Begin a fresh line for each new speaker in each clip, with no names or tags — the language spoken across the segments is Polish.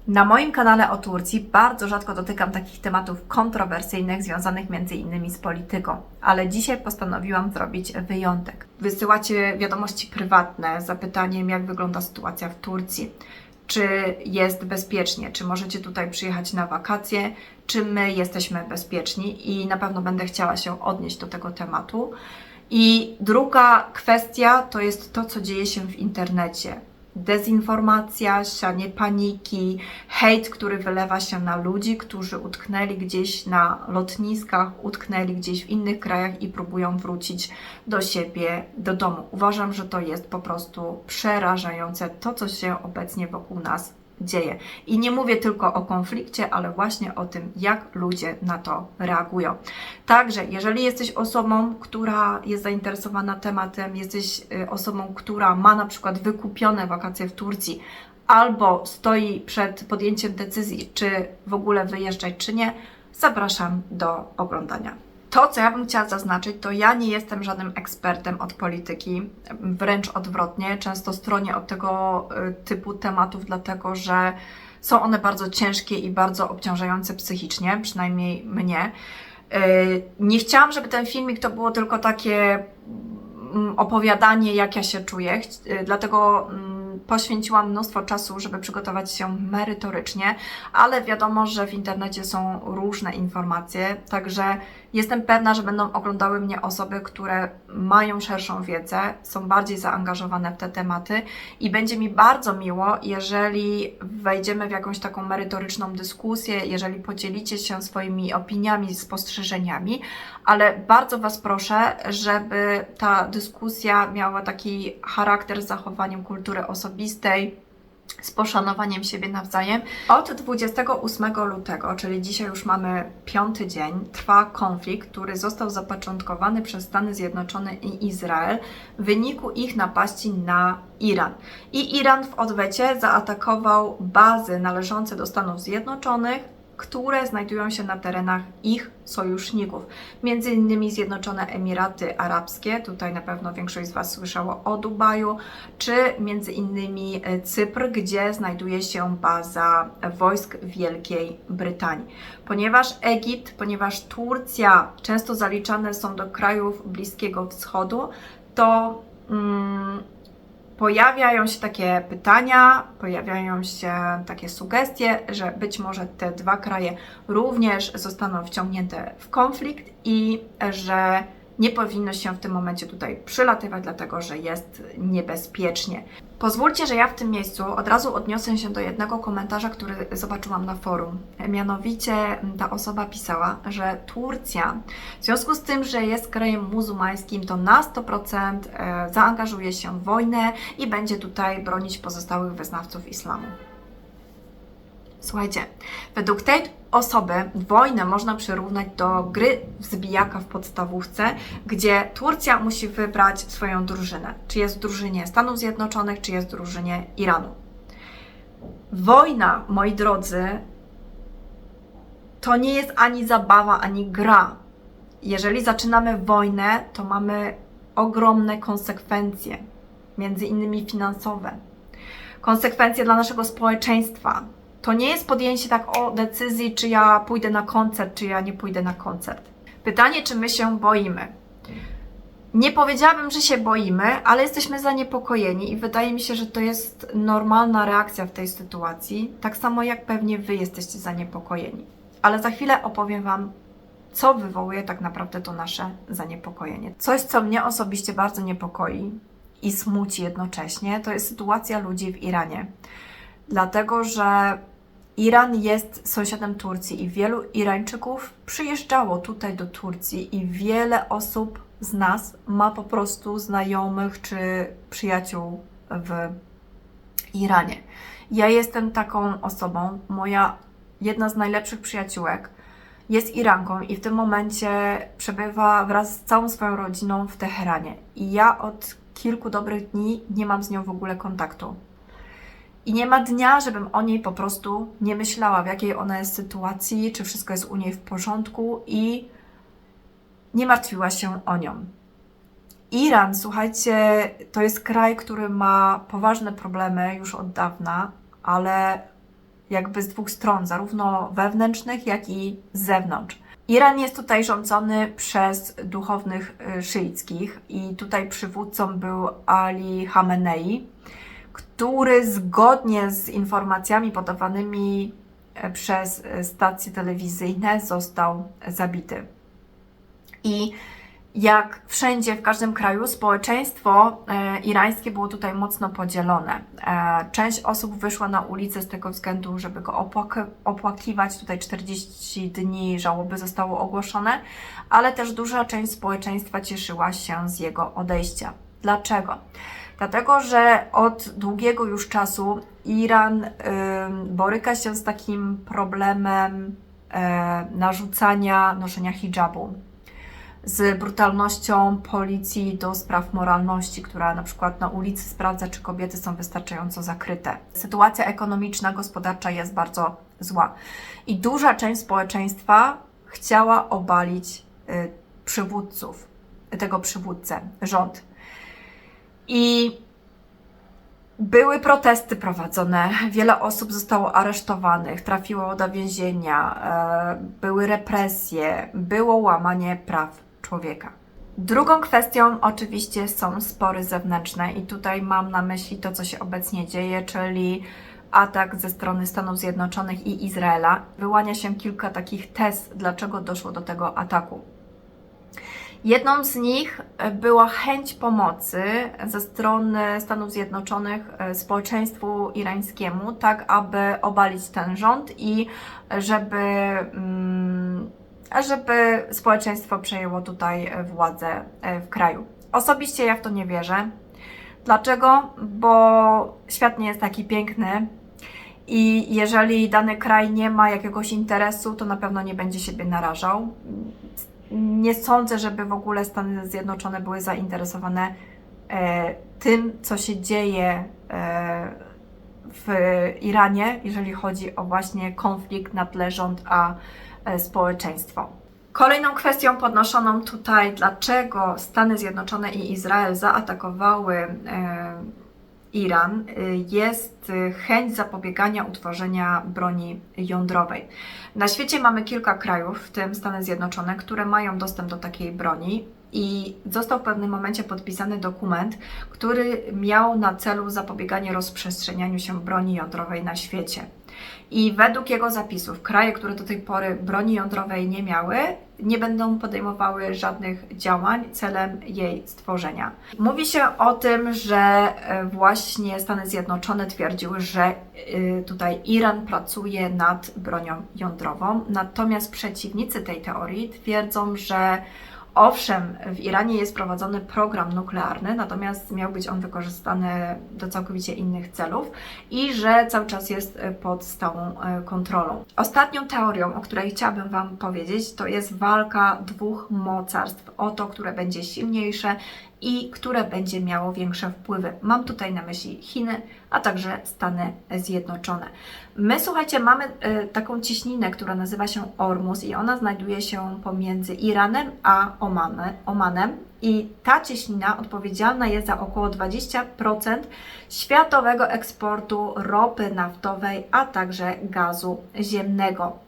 Na moim kanale o Turcji bardzo rzadko dotykam takich tematów kontrowersyjnych związanych m.in. z polityką, ale dzisiaj postanowiłam zrobić wyjątek. Wysyłacie wiadomości prywatne z zapytaniem, jak wygląda sytuacja w Turcji, czy jest bezpiecznie, czy możecie tutaj przyjechać na wakacje, czy my jesteśmy bezpieczni i na pewno będę chciała się odnieść do tego tematu. I druga kwestia to jest to, co dzieje się w internecie. Dezinformacja, sianie paniki, hejt, który wylewa się na ludzi, którzy utknęli gdzieś na lotniskach, utknęli gdzieś w innych krajach i próbują wrócić do siebie, do domu. Uważam, że to jest po prostu przerażające to, co się obecnie wokół nas dzieje. I nie mówię tylko o konflikcie, ale właśnie o tym, jak ludzie na to reagują. Także, jeżeli jesteś osobą, która jest zainteresowana tematem, jesteś osobą, która ma na przykład wykupione wakacje w Turcji, albo stoi przed podjęciem decyzji, czy w ogóle wyjeżdżać, czy nie, zapraszam do oglądania. To, co ja bym chciała zaznaczyć, to ja nie jestem żadnym ekspertem od polityki, wręcz odwrotnie. Często stronię od tego typu tematów, dlatego że są one bardzo ciężkie i bardzo obciążające psychicznie, przynajmniej mnie. Nie chciałam, żeby ten filmik to było tylko takie opowiadanie, jak ja się czuję, dlatego poświęciłam mnóstwo czasu, żeby przygotować się merytorycznie, ale wiadomo, że w internecie są różne informacje, także jestem pewna, że będą oglądały mnie osoby, które mają szerszą wiedzę, są bardziej zaangażowane w te tematy i będzie mi bardzo miło, jeżeli wejdziemy w jakąś taką merytoryczną dyskusję, jeżeli podzielicie się swoimi opiniami, spostrzeżeniami, ale bardzo Was proszę, żeby ta dyskusja miała taki charakter z zachowaniem kultury osobistej, z poszanowaniem siebie nawzajem. Od 28 lutego, czyli dzisiaj już mamy 5. dzień, trwa konflikt, który został zapoczątkowany przez Stany Zjednoczone i Izrael w wyniku ich napaści na Iran. I Iran w odwecie zaatakował bazy należące do Stanów Zjednoczonych, które znajdują się na terenach ich sojuszników. Między innymi Zjednoczone Emiraty Arabskie, tutaj na pewno większość z Was słyszało o Dubaju, czy między innymi Cypr, gdzie znajduje się baza wojsk Wielkiej Brytanii. Ponieważ Egipt, ponieważ Turcja często zaliczane są do krajów Bliskiego Wschodu, to pojawiają się takie pytania, pojawiają się takie sugestie, że być może te dwa kraje również zostaną wciągnięte w konflikt i że nie powinno się w tym momencie tutaj przylatywać, dlatego że jest niebezpiecznie. Pozwólcie, że ja w tym miejscu od razu odniosę się do jednego komentarza, który zobaczyłam na forum. Mianowicie ta osoba pisała, że Turcja, w związku z tym, że jest krajem muzułmańskim, to na 100% zaangażuje się w wojnę i będzie tutaj bronić pozostałych wyznawców islamu. Słuchajcie, według tej osoby wojnę można przyrównać do gry w zbijaka w podstawówce, gdzie Turcja musi wybrać swoją drużynę. Czy jest w drużynie Stanów Zjednoczonych, czy jest w drużynie Iranu. Wojna, moi drodzy, to nie jest ani zabawa, ani gra. Jeżeli zaczynamy wojnę, to mamy ogromne konsekwencje, między innymi finansowe. Konsekwencje dla naszego społeczeństwa. To nie jest podjęcie decyzji, czy ja pójdę na koncert, czy ja nie pójdę na koncert. Pytanie, czy my się boimy? Nie powiedziałabym, że się boimy, ale jesteśmy zaniepokojeni i wydaje mi się, że to jest normalna reakcja w tej sytuacji, tak samo jak pewnie Wy jesteście zaniepokojeni. Ale za chwilę opowiem Wam, co wywołuje tak naprawdę to nasze zaniepokojenie. Coś, co mnie osobiście bardzo niepokoi i smuci jednocześnie, to jest sytuacja ludzi w Iranie. Dlatego, że Iran jest sąsiadem Turcji i wielu Irańczyków przyjeżdżało tutaj do Turcji i wiele osób z nas ma po prostu znajomych czy przyjaciół w Iranie. Ja jestem taką osobą, moja jedna z najlepszych przyjaciółek jest Iranką i w tym momencie przebywa wraz z całą swoją rodziną w Teheranie. I ja od kilku dobrych dni nie mam z nią w ogóle kontaktu. I nie ma dnia, żebym o niej po prostu nie myślała, w jakiej ona jest sytuacji, czy wszystko jest u niej w porządku i nie martwiła się o nią. Iran, słuchajcie, to jest kraj, który ma poważne problemy już od dawna, ale jakby z dwóch stron, zarówno wewnętrznych, jak i z zewnątrz. Iran jest tutaj rządzony przez duchownych szyickich i tutaj przywódcą był Ali Khamenei, który zgodnie z informacjami podawanymi przez stacje telewizyjne został zabity. I jak wszędzie, w każdym kraju, społeczeństwo irańskie było tutaj mocno podzielone. Część osób wyszła na ulicę z tego względu, żeby go opłakiwać. Tutaj 40 dni żałoby zostało ogłoszone, ale też duża część społeczeństwa cieszyła się z jego odejścia. Dlaczego? Dlatego, że od długiego już czasu Iran boryka się z takim problemem narzucania noszenia hijabu, z brutalnością policji do spraw moralności, która na przykład na ulicy sprawdza, czy kobiety są wystarczająco zakryte. Sytuacja ekonomiczna, gospodarcza jest bardzo zła i duża część społeczeństwa chciała obalić przywódców, tego przywódcę, rząd. I były protesty prowadzone, wiele osób zostało aresztowanych, trafiło do więzienia, były represje, było łamanie praw człowieka. Drugą kwestią oczywiście są spory zewnętrzne i tutaj mam na myśli to, co się obecnie dzieje, czyli atak ze strony Stanów Zjednoczonych i Izraela. Wyłania się kilka takich tez, dlaczego doszło do tego ataku. Jedną z nich była chęć pomocy ze strony Stanów Zjednoczonych społeczeństwu irańskiemu, tak aby obalić ten rząd i żeby społeczeństwo przejęło tutaj władzę w kraju. Osobiście ja w to nie wierzę. Dlaczego? Bo świat nie jest taki piękny i jeżeli dany kraj nie ma jakiegoś interesu, to na pewno nie będzie siebie narażał. Nie sądzę, żeby w ogóle Stany Zjednoczone były zainteresowane tym, co się dzieje w Iranie, jeżeli chodzi o właśnie konflikt na tle rząd a społeczeństwo. Kolejną kwestią podnoszoną tutaj, dlaczego Stany Zjednoczone i Izrael zaatakowały Iran, jest chęć zapobiegania utworzenia broni jądrowej. Na świecie mamy kilka krajów, w tym Stany Zjednoczone, które mają dostęp do takiej broni i został w pewnym momencie podpisany dokument, który miał na celu zapobieganie rozprzestrzenianiu się broni jądrowej na świecie. I według jego zapisów kraje, które do tej pory broni jądrowej nie miały, nie będą podejmowały żadnych działań celem jej stworzenia. Mówi się o tym, że właśnie Stany Zjednoczone twierdziły, że tutaj Iran pracuje nad bronią jądrową, natomiast przeciwnicy tej teorii twierdzą, że owszem, w Iranie jest prowadzony program nuklearny, natomiast miał być on wykorzystany do całkowicie innych celów i że cały czas jest pod stałą kontrolą. Ostatnią teorią, o której chciałabym Wam powiedzieć, to jest walka dwóch mocarstw o to, które będzie silniejsze i które będzie miało większe wpływy. Mam tutaj na myśli Chiny, a także Stany Zjednoczone. My, słuchajcie, mamy taką cieśninę, która nazywa się Ormus i ona znajduje się pomiędzy Iranem a Omanem. I ta cieśnina odpowiedzialna jest za około 20% światowego eksportu ropy naftowej, a także gazu ziemnego.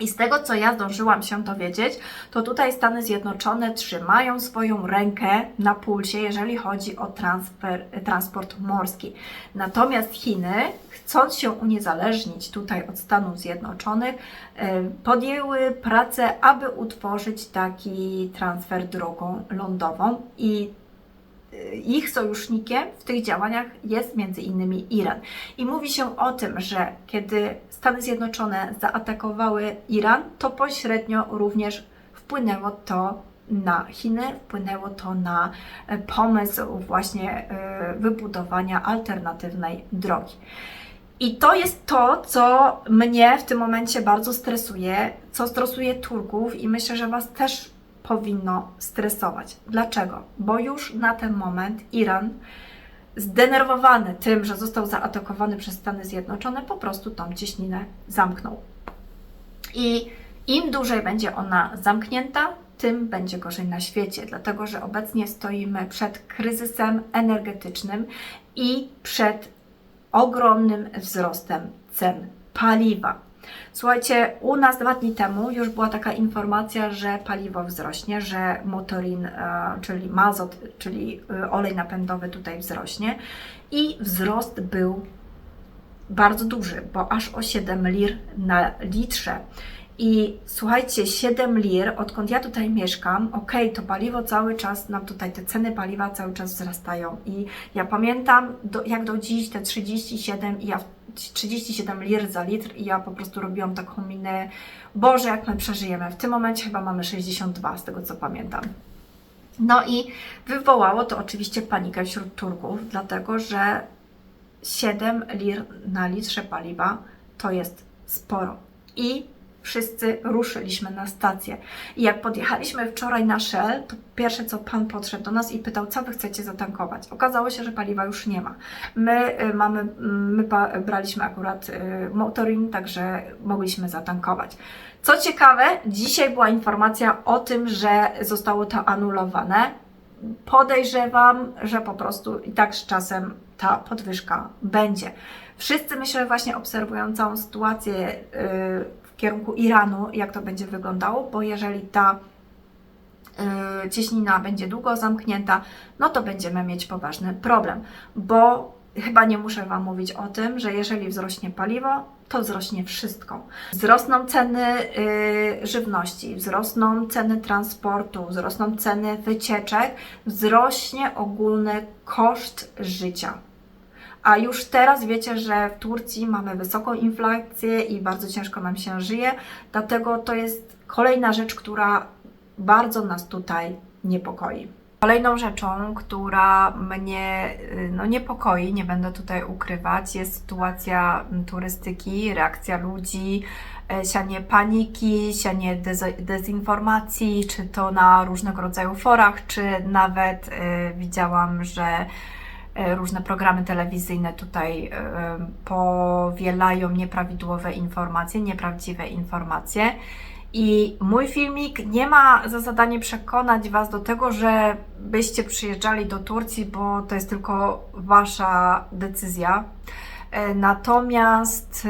I z tego, co ja zdążyłam się dowiedzieć, to tutaj Stany Zjednoczone trzymają swoją rękę na pulsie, jeżeli chodzi o transport morski. Natomiast Chiny, chcąc się uniezależnić tutaj od Stanów Zjednoczonych, podjęły pracę, aby utworzyć taki transfer drogą lądową i ich sojusznikiem w tych działaniach jest między innymi Iran. I mówi się o tym, że kiedy Stany Zjednoczone zaatakowały Iran, to pośrednio również wpłynęło to na Chiny, wpłynęło to na pomysł właśnie wybudowania alternatywnej drogi. I to jest to, co mnie w tym momencie bardzo stresuje, co stresuje Turków i myślę, że Was też powinno stresować. Dlaczego? Bo już na ten moment Iran, zdenerwowany tym, że został zaatakowany przez Stany Zjednoczone, po prostu tą cieśninę zamknął. I im dłużej będzie ona zamknięta, tym będzie gorzej na świecie, dlatego że obecnie stoimy przed kryzysem energetycznym i przed ogromnym wzrostem cen paliwa. Słuchajcie, u nas 2 dni temu już była taka informacja, że paliwo wzrośnie, że motorin, czyli mazot, czyli olej napędowy tutaj wzrośnie i wzrost był bardzo duży, bo aż o 7 lir na litrze. I słuchajcie, 7 lir, odkąd ja tutaj mieszkam, to paliwo cały czas, nam tutaj te ceny paliwa cały czas wzrastają. I ja pamiętam, jak do dziś te 37 lir za litr i ja po prostu robiłam taką minę, Boże, jak my przeżyjemy. W tym momencie chyba mamy 62, z tego co pamiętam. No i wywołało to oczywiście panikę wśród Turków, dlatego że 7 lir na litrze paliwa to jest sporo. I wszyscy ruszyliśmy na stację. I jak podjechaliśmy wczoraj na Shell, to pierwsze co pan podszedł do nas i pytał, co wy chcecie zatankować. Okazało się, że paliwa już nie ma. My braliśmy akurat motoring, także mogliśmy zatankować. Co ciekawe, dzisiaj była informacja o tym, że zostało to anulowane. Podejrzewam, że po prostu i tak z czasem ta podwyżka będzie. Wszyscy, myślę, właśnie obserwują całą sytuację w kierunku Iranu, jak to będzie wyglądało, bo jeżeli ta cieśnina będzie długo zamknięta, no to będziemy mieć poważny problem, bo chyba nie muszę Wam mówić o tym, że jeżeli wzrośnie paliwo, to wzrośnie wszystko. Wzrosną ceny żywności, wzrosną ceny transportu, wzrosną ceny wycieczek, wzrośnie ogólny koszt życia. A już teraz wiecie, że w Turcji mamy wysoką inflację i bardzo ciężko nam się żyje, dlatego to jest kolejna rzecz, która bardzo nas tutaj niepokoi. Kolejną rzeczą, która mnie niepokoi, nie będę tutaj ukrywać, jest sytuacja turystyki, reakcja ludzi, sianie paniki, sianie dezinformacji, czy to na różnego rodzaju forach, czy nawet widziałam, że różne programy telewizyjne tutaj powielają nieprawidłowe informacje, nieprawdziwe informacje. I mój filmik nie ma za zadanie przekonać Was do tego, że byście przyjeżdżali do Turcji, bo to jest tylko Wasza decyzja. Natomiast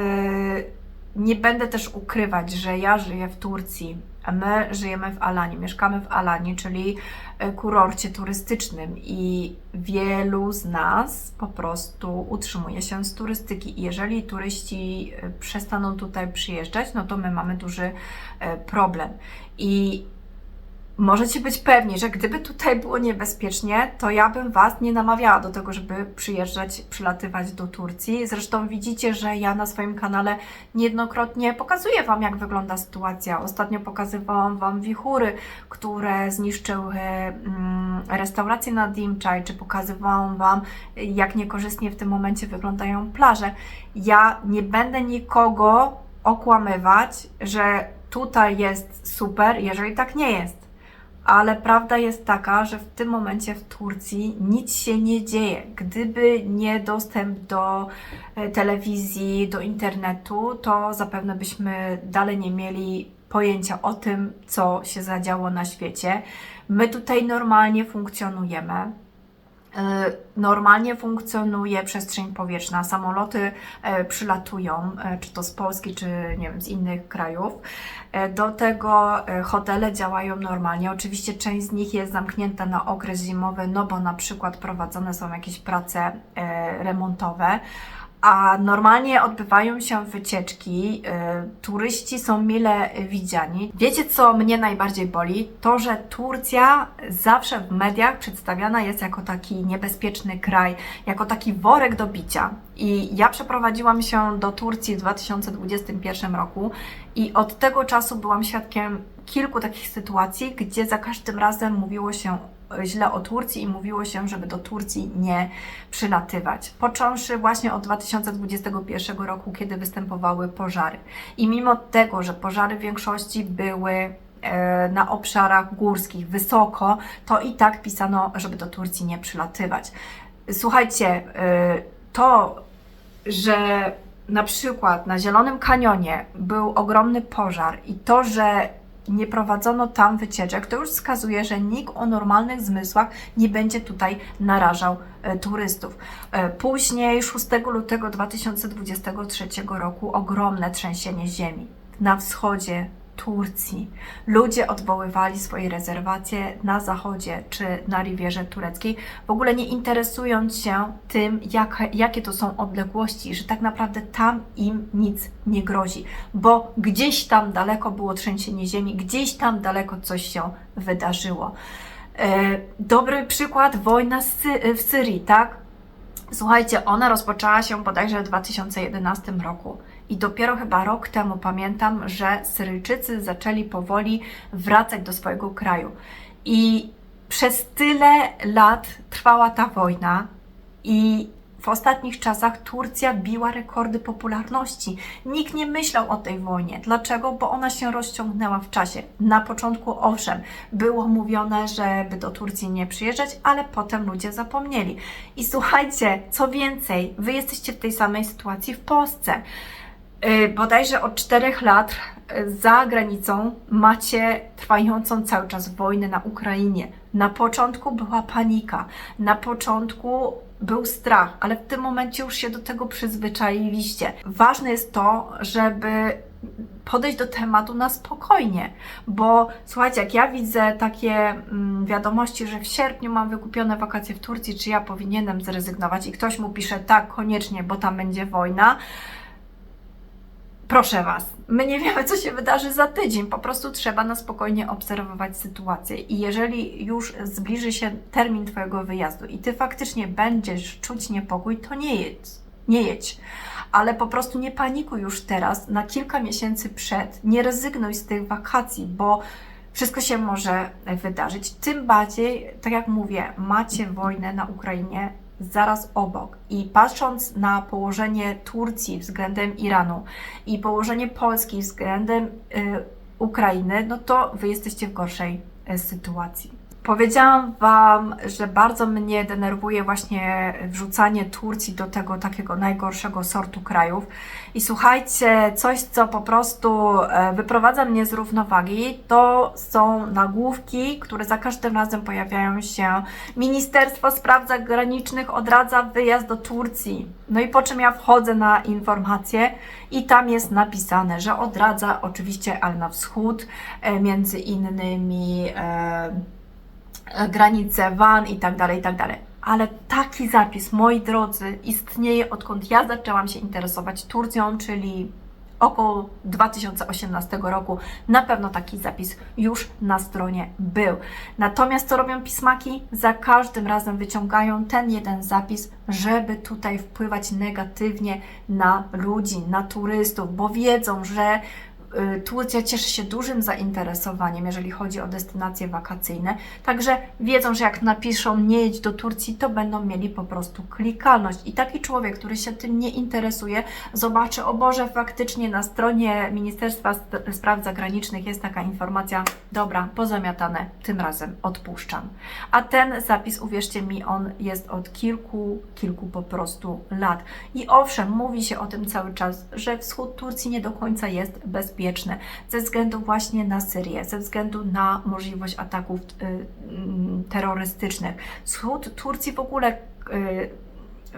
nie będę też ukrywać, że ja żyję w Turcji, a my żyjemy w Alanii, mieszkamy w Alanii, czyli kurorcie turystycznym i wielu z nas po prostu utrzymuje się z turystyki i jeżeli turyści przestaną tutaj przyjeżdżać, no to my mamy duży problem. I możecie być pewni, że gdyby tutaj było niebezpiecznie, to ja bym Was nie namawiała do tego, żeby przyjeżdżać, przylatywać do Turcji. Zresztą widzicie, że ja na swoim kanale niejednokrotnie pokazuję Wam, jak wygląda sytuacja. Ostatnio pokazywałam Wam wichury, które zniszczyły restaurację na Dimczaj, czy pokazywałam Wam, jak niekorzystnie w tym momencie wyglądają plaże. Ja nie będę nikogo okłamywać, że tutaj jest super, jeżeli tak nie jest. Ale prawda jest taka, że w tym momencie w Turcji nic się nie dzieje. Gdyby nie dostęp do telewizji, do internetu, to zapewne byśmy dalej nie mieli pojęcia o tym, co się zadziało na świecie. My tutaj normalnie funkcjonujemy. Normalnie funkcjonuje przestrzeń powietrzna, samoloty przylatują, czy to z Polski, czy nie wiem, z innych krajów. Do tego hotele działają normalnie. Oczywiście część z nich jest zamknięta na okres zimowy, no bo na przykład prowadzone są jakieś prace remontowe, a normalnie odbywają się wycieczki, turyści są mile widziani. Wiecie, co mnie najbardziej boli? To, że Turcja zawsze w mediach przedstawiana jest jako taki niebezpieczny kraj, jako taki worek do bicia. I ja przeprowadziłam się do Turcji w 2021 roku i od tego czasu byłam świadkiem kilku takich sytuacji, gdzie za każdym razem mówiło się źle o Turcji i mówiło się, żeby do Turcji nie przylatywać. Począwszy właśnie od 2021 roku, kiedy występowały pożary. I mimo tego, że pożary w większości były na obszarach górskich, wysoko, to i tak pisano, żeby do Turcji nie przylatywać. Słuchajcie, to, że na przykład na Zielonym Kanionie był ogromny pożar i to, że nie prowadzono tam wycieczek, to już wskazuje, że nikt o normalnych zmysłach nie będzie tutaj narażał turystów. Później 6 lutego 2023 roku ogromne trzęsienie ziemi na wschodzie Turcji. Ludzie odwoływali swoje rezerwacje na zachodzie czy na Rivierze Tureckiej, w ogóle nie interesując się tym, jakie to są odległości, że tak naprawdę tam im nic nie grozi, bo gdzieś tam daleko było trzęsienie ziemi, gdzieś tam daleko coś się wydarzyło. Dobry przykład, wojna w Syrii, tak? Słuchajcie, ona rozpoczęła się bodajże w 2011 roku. I dopiero chyba rok temu pamiętam, że Syryjczycy zaczęli powoli wracać do swojego kraju. I przez tyle lat trwała ta wojna i w ostatnich czasach Turcja biła rekordy popularności. Nikt nie myślał o tej wojnie. Dlaczego? Bo ona się rozciągnęła w czasie. Na początku owszem, było mówione, żeby do Turcji nie przyjeżdżać, ale potem ludzie zapomnieli. I słuchajcie, co więcej, wy jesteście w tej samej sytuacji w Polsce. Bodajże od 4 lat za granicą macie trwającą cały czas wojnę na Ukrainie. Na początku była panika, na początku był strach, ale w tym momencie już się do tego przyzwyczailiście. Ważne jest to, żeby podejść do tematu na spokojnie, bo słuchajcie, jak ja widzę takie wiadomości, że w sierpniu mam wykupione wakacje w Turcji, czy ja powinienem zrezygnować i ktoś mu pisze tak, koniecznie, bo tam będzie wojna. Proszę Was, my nie wiemy, co się wydarzy za tydzień, po prostu trzeba na spokojnie obserwować sytuację i jeżeli już zbliży się termin Twojego wyjazdu i Ty faktycznie będziesz czuć niepokój, to nie jedź, ale po prostu nie panikuj już teraz, na kilka miesięcy przed, nie rezygnuj z tych wakacji, bo wszystko się może wydarzyć, tym bardziej, tak jak mówię, macie wojnę na Ukrainie zaraz obok i patrząc na położenie Turcji względem Iranu i położenie Polski względem Ukrainy, no to Wy jesteście w gorszej sytuacji. Powiedziałam Wam, że bardzo mnie denerwuje właśnie wrzucanie Turcji do tego takiego najgorszego sortu krajów. I słuchajcie, coś, co po prostu wyprowadza mnie z równowagi, to są nagłówki, które za każdym razem pojawiają się. Ministerstwo Spraw Zagranicznych odradza wyjazd do Turcji. No i po czym ja wchodzę na informacje i tam jest napisane, że odradza oczywiście, ale na wschód, między innymi granice Van i tak dalej, i tak dalej. Ale taki zapis, moi drodzy, istnieje odkąd ja zaczęłam się interesować Turcją, czyli około 2018 roku. Na pewno taki zapis już na stronie był. Natomiast co robią pismaki? Za każdym razem wyciągają ten jeden zapis, żeby tutaj wpływać negatywnie na ludzi, na turystów, bo wiedzą, że Turcja cieszy się dużym zainteresowaniem, jeżeli chodzi o destynacje wakacyjne, także wiedzą, że jak napiszą nie jedź do Turcji, to będą mieli po prostu klikalność i taki człowiek, który się tym nie interesuje, zobaczy, o Boże, faktycznie na stronie Ministerstwa Spraw Zagranicznych jest taka informacja, dobra, pozamiatane, tym razem odpuszczam. A ten zapis, uwierzcie mi, on jest od kilku po prostu lat. I owszem, mówi się o tym cały czas, że wschód Turcji nie do końca jest bezpieczny, ze względu właśnie na Syrię, ze względu na możliwość ataków terrorystycznych. Wschód Turcji w ogóle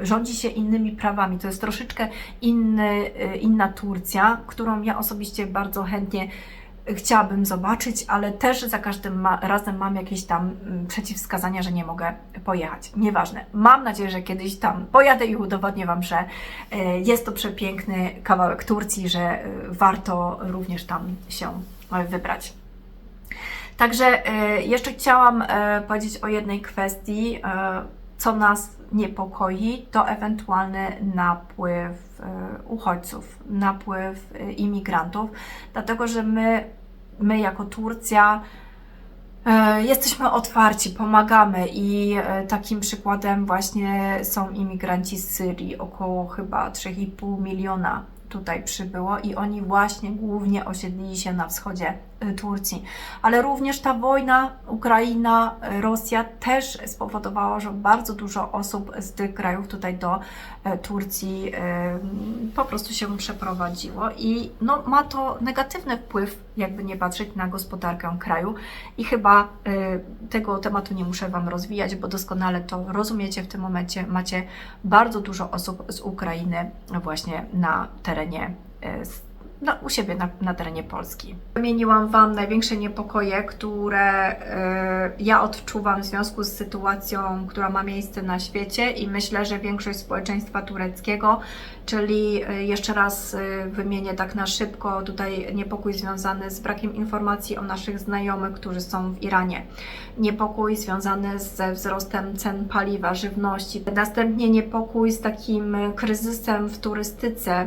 rządzi się innymi prawami. To jest troszeczkę inna Turcja, którą ja osobiście bardzo chętnie chciałabym zobaczyć, ale też za każdym razem mam jakieś tam przeciwwskazania, że nie mogę pojechać. Nieważne. Mam nadzieję, że kiedyś tam pojadę i udowodnię Wam, że jest to przepiękny kawałek Turcji, że warto również tam się wybrać. Także jeszcze chciałam powiedzieć o jednej kwestii, co nas niepokoi, to ewentualny napływ uchodźców, napływ imigrantów, dlatego że my jako Turcja jesteśmy otwarci, pomagamy i takim przykładem właśnie są imigranci z Syrii, około chyba 3,5 miliona tutaj przybyło i oni właśnie głównie osiedlili się na wschodzie Turcji. Ale również ta wojna Ukraina, Rosja też spowodowała, że bardzo dużo osób z tych krajów tutaj do Turcji po prostu się przeprowadziło i no, ma to negatywny wpływ, jakby nie patrzeć, na gospodarkę kraju i chyba tego tematu nie muszę Wam rozwijać, bo doskonale to rozumiecie w tym momencie. Macie bardzo dużo osób z Ukrainy właśnie na terenie u siebie na terenie Polski. Wymieniłam Wam największe niepokoje, które ja odczuwam w związku z sytuacją, która ma miejsce na świecie i myślę, że większość społeczeństwa tureckiego, czyli jeszcze raz wymienię tak na szybko tutaj niepokój związany z brakiem informacji o naszych znajomych, którzy są w Iranie, niepokój związany ze wzrostem cen paliwa, żywności, następnie niepokój z takim kryzysem w turystyce,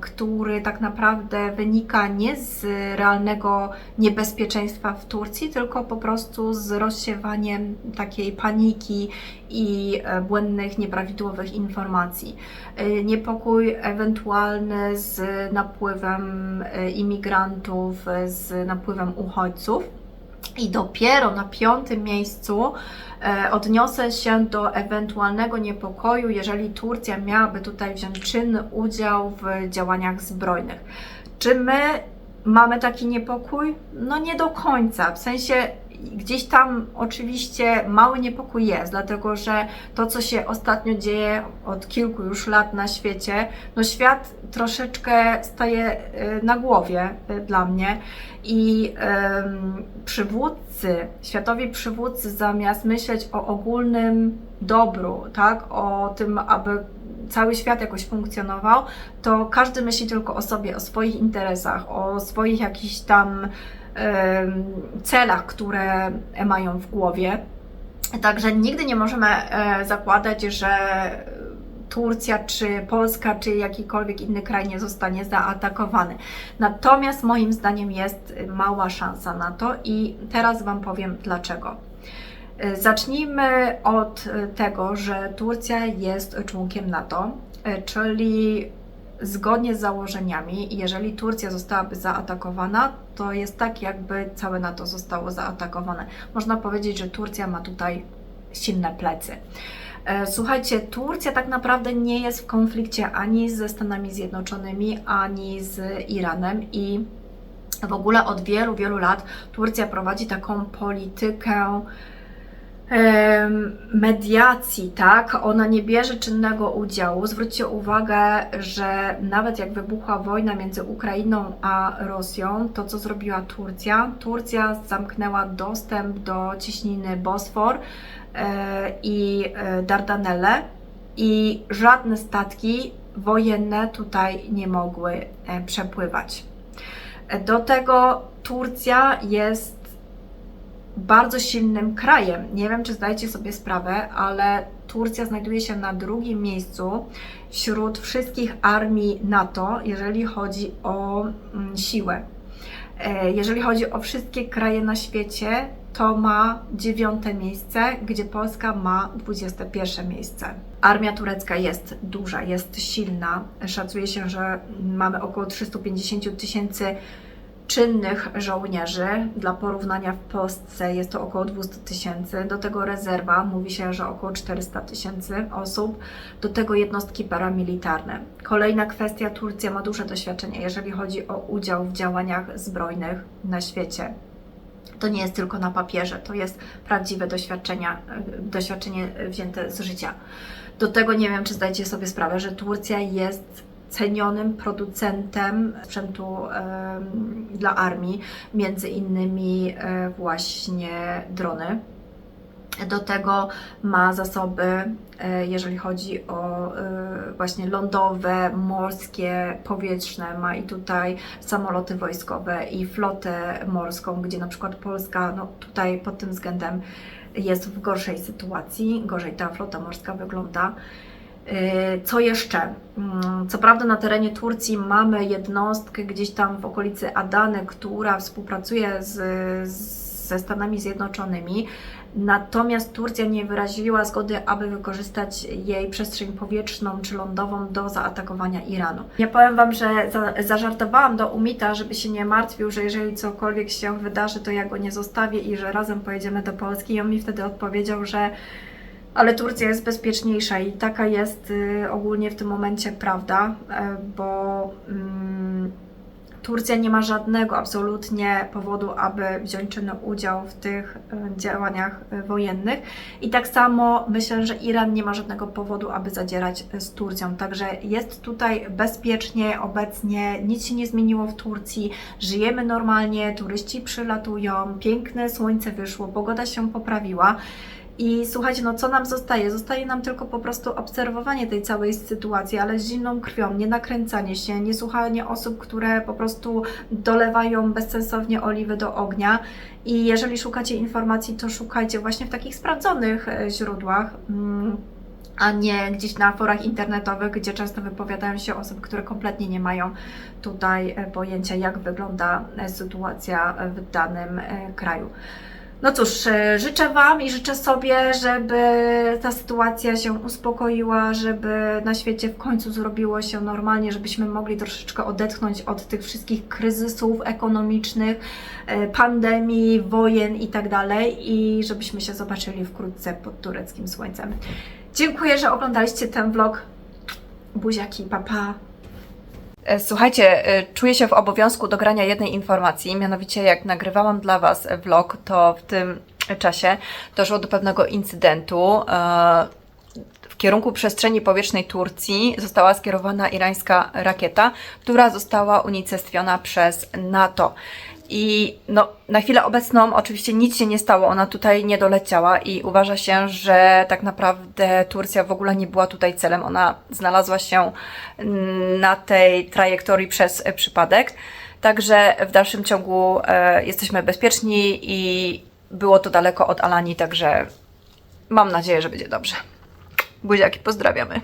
który tak naprawdę wynika nie z realnego niebezpieczeństwa w Turcji, tylko po prostu z rozsiewaniem takiej paniki i błędnych, nieprawidłowych informacji. Niepokój ewentualny z napływem imigrantów, z napływem uchodźców. I dopiero na 5. miejscu odniosę się do ewentualnego niepokoju, jeżeli Turcja miałaby tutaj wziąć czynny udział w działaniach zbrojnych. Czy my mamy taki niepokój? No nie do końca, w sensie gdzieś tam oczywiście mały niepokój jest, dlatego że to, co się ostatnio dzieje od kilku już lat na świecie, no świat troszeczkę staje na głowie dla mnie i światowi przywódcy zamiast myśleć o ogólnym dobru, tak, o tym, aby cały świat jakoś funkcjonował, to każdy myśli tylko o sobie, o swoich interesach, o swoich jakichś tam celach, które mają w głowie. Także nigdy nie możemy zakładać, że Turcja, czy Polska, czy jakikolwiek inny kraj nie zostanie zaatakowany. Natomiast moim zdaniem jest mała szansa na to i teraz Wam powiem dlaczego. Zacznijmy od tego, że Turcja jest członkiem NATO, czyli zgodnie z założeniami, jeżeli Turcja zostałaby zaatakowana, to jest tak, jakby całe NATO zostało zaatakowane. Można powiedzieć, że Turcja ma tutaj silne plecy. Słuchajcie, Turcja tak naprawdę nie jest w konflikcie ani ze Stanami Zjednoczonymi, ani z Iranem i w ogóle od wielu, wielu lat Turcja prowadzi taką politykę mediacji, tak? Ona nie bierze czynnego udziału. Zwróćcie uwagę, że nawet jak wybuchła wojna między Ukrainą a Rosją, to co zrobiła Turcja? Turcja zamknęła dostęp do cieśniny Bosfor i Dardanelle i żadne statki wojenne tutaj nie mogły przepływać. Do tego Turcja jest bardzo silnym krajem. Nie wiem, czy zdajecie sobie sprawę, ale Turcja znajduje się na 2. miejscu wśród wszystkich armii NATO, jeżeli chodzi o siłę. Jeżeli chodzi o wszystkie kraje na świecie, to ma 9. miejsce, gdzie Polska ma 21. miejsce. Armia turecka jest duża, jest silna. Szacuje się, że mamy około 350 000 czynnych żołnierzy. Dla porównania w Polsce jest to około 200 000. Do tego rezerwa, mówi się, że około 400 000 osób. Do tego jednostki paramilitarne. Kolejna kwestia, Turcja ma duże doświadczenie, jeżeli chodzi o udział w działaniach zbrojnych na świecie. To nie jest tylko na papierze, to jest prawdziwe doświadczenie wzięte z życia. Do tego nie wiem, czy zdajecie sobie sprawę, że Turcja jest cenionym producentem sprzętu dla armii, między innymi właśnie drony. Do tego ma zasoby, jeżeli chodzi o właśnie lądowe, morskie, powietrzne. Ma i tutaj samoloty wojskowe i flotę morską, gdzie na przykład Polska no, tutaj pod tym względem jest w gorszej sytuacji. Gorzej ta flota morska wygląda. Co jeszcze? Co prawda na terenie Turcji mamy jednostkę gdzieś tam w okolicy Adany, która współpracuje ze Stanami Zjednoczonymi. Natomiast Turcja nie wyraziła zgody, aby wykorzystać jej przestrzeń powietrzną czy lądową do zaatakowania Iranu. Ja powiem Wam, że zażartowałam do Umita, żeby się nie martwił, że jeżeli cokolwiek się wydarzy, to ja go nie zostawię i że razem pojedziemy do Polski. I on mi wtedy odpowiedział, że ale Turcja jest bezpieczniejsza i taka jest ogólnie w tym momencie prawda, bo Turcja nie ma żadnego absolutnie powodu, aby wziąć czynny udział w tych działaniach wojennych. I tak samo myślę, że Iran nie ma żadnego powodu, aby zadzierać z Turcją. Także jest tutaj bezpiecznie obecnie, nic się nie zmieniło w Turcji, żyjemy normalnie, turyści przylatują, piękne słońce wyszło, pogoda się poprawiła. I słuchajcie, no co nam zostaje? Zostaje nam tylko po prostu obserwowanie tej całej sytuacji, ale z zimną krwią, nie nakręcanie się, nie słuchanie osób, które po prostu dolewają bezsensownie oliwy do ognia. I jeżeli szukacie informacji, to szukajcie właśnie w takich sprawdzonych źródłach, a nie gdzieś na forach internetowych, gdzie często wypowiadają się osoby, które kompletnie nie mają tutaj pojęcia, jak wygląda sytuacja w danym kraju. No cóż, życzę Wam i życzę sobie, żeby ta sytuacja się uspokoiła, żeby na świecie w końcu zrobiło się normalnie, żebyśmy mogli troszeczkę odetchnąć od tych wszystkich kryzysów ekonomicznych, pandemii, wojen i tak dalej i żebyśmy się zobaczyli wkrótce pod tureckim słońcem. Dziękuję, że oglądaliście ten vlog. Buziaki, pa pa! Słuchajcie, czuję się w obowiązku dogrania jednej informacji, mianowicie jak nagrywałam dla Was vlog, to w tym czasie doszło do pewnego incydentu. W kierunku przestrzeni powietrznej Turcji została skierowana irańska rakieta, która została unicestwiona przez NATO. I no, na chwilę obecną oczywiście nic się nie stało, ona tutaj nie doleciała i uważa się, że tak naprawdę Turcja w ogóle nie była tutaj celem, ona znalazła się na tej trajektorii przez przypadek, także w dalszym ciągu jesteśmy bezpieczni i było to daleko od Alanii, także mam nadzieję, że będzie dobrze. Buziaki, pozdrawiamy.